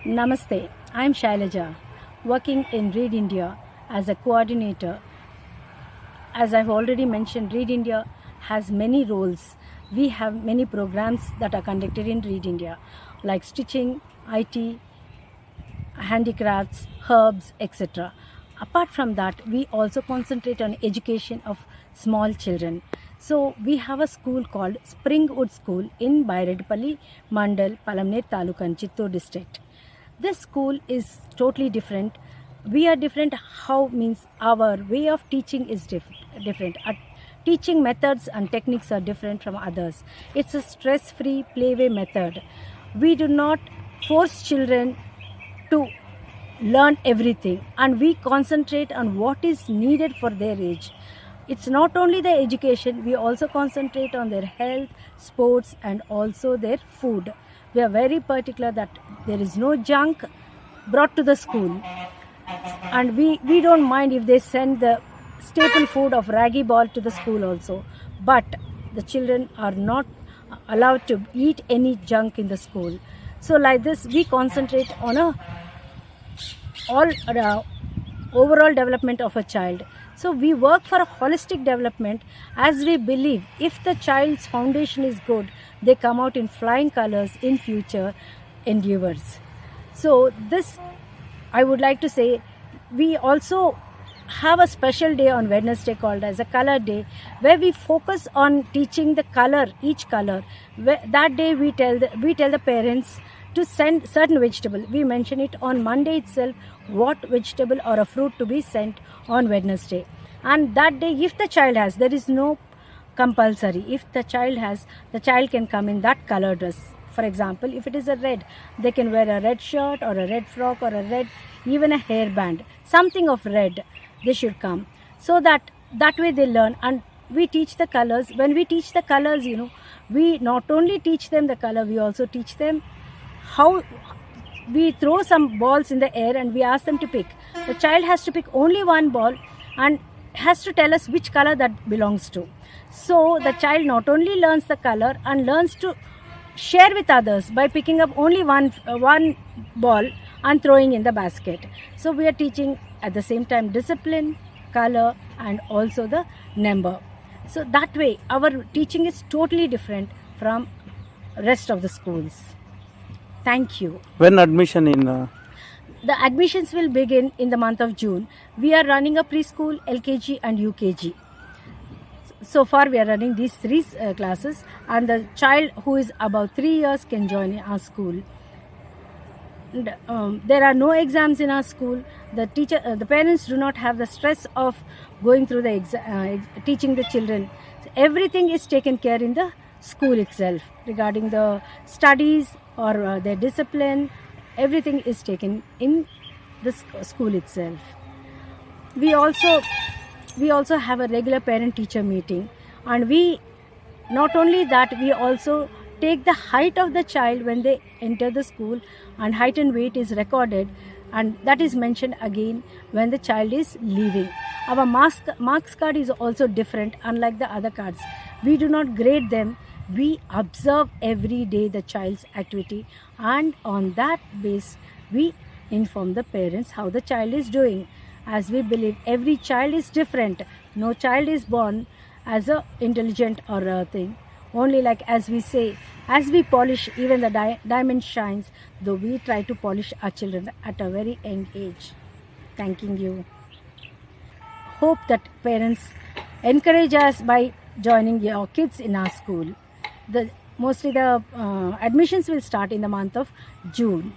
Namaste, I am Shailaja, working in Read India as a coordinator. As I've already mentioned, Read India has many roles. We have many programs that are conducted in Read India, like stitching, IT, handicrafts, herbs, etc. Apart from that, we also concentrate on education of small children. So we have a school called Springwood School in Bairedpalli Mandal, Palamner Taluka and Chittoor district. This school is totally different. We are different. How means our way of teaching is different. Our teaching methods and techniques are different from others. It's a stress-free playway method. We do not force children to learn everything, and we concentrate on what is needed for their age. It's not only the education, we also concentrate on their health, sports, and also their food. We are very particular that there is no junk brought to the school, and we don't mind if they send the staple food of raggy ball to the school also, but the children are not allowed to eat any junk in the school. So like this, we concentrate on overall development of a child. So we work for a holistic development, as we believe if the child's foundation is good, they come out in flying colors in future endeavors. So this, I would like to say, we also have a special day on Wednesday called as a color day, where we focus on teaching the color, each color. That day we tell the parents to send certain vegetable. We mention it on Monday itself, what vegetable or a fruit to be sent on Wednesday. And that day, if the child has, there is no compulsory. If the child has, the child can come in that color dress. For example, if it is a red, they can wear a red shirt or a red frock or a red, even a hairband, something of red, they should come. So that way they learn. And we teach the colors. When we teach the colors, we not only teach them the color, we also teach them how we throw some balls in the air and we ask them to pick. The child has to pick only one ball and has to tell us which color that belongs to. So the child not only learns the color and learns to share with others by picking up only one ball and throwing in the basket. So we are teaching at the same time discipline, color, and also the number. So that way our teaching is totally different from rest of the schools. Thank you. When admission in? The admissions will begin in the month of June. We are running a preschool, LKG and UKG. So far we are running these three classes, and the child who is about 3 years can join our school. And, there are no exams in our school. The parents do not have the stress of going through the teaching the children. So everything is taken care in the school itself regarding the studies or their discipline. Everything is taken in the school itself. We also have a regular parent teacher meeting, and we not only that, we also take the height of the child when they enter the school, and height and weight is recorded, and that is mentioned again when the child is leaving. Our marks card is also different, unlike the other cards. We do not grade them. We observe every day the child's activity, and on that base we inform the parents how the child is doing, as we believe every child is different. No child is born as a intelligent or a thing. Only, like as we say, as we polish, even the diamond shines, though we try to polish our children at a very young age. Thanking you. Hope that parents encourage us by joining your kids in our school. Mostly the admissions will start in the month of June.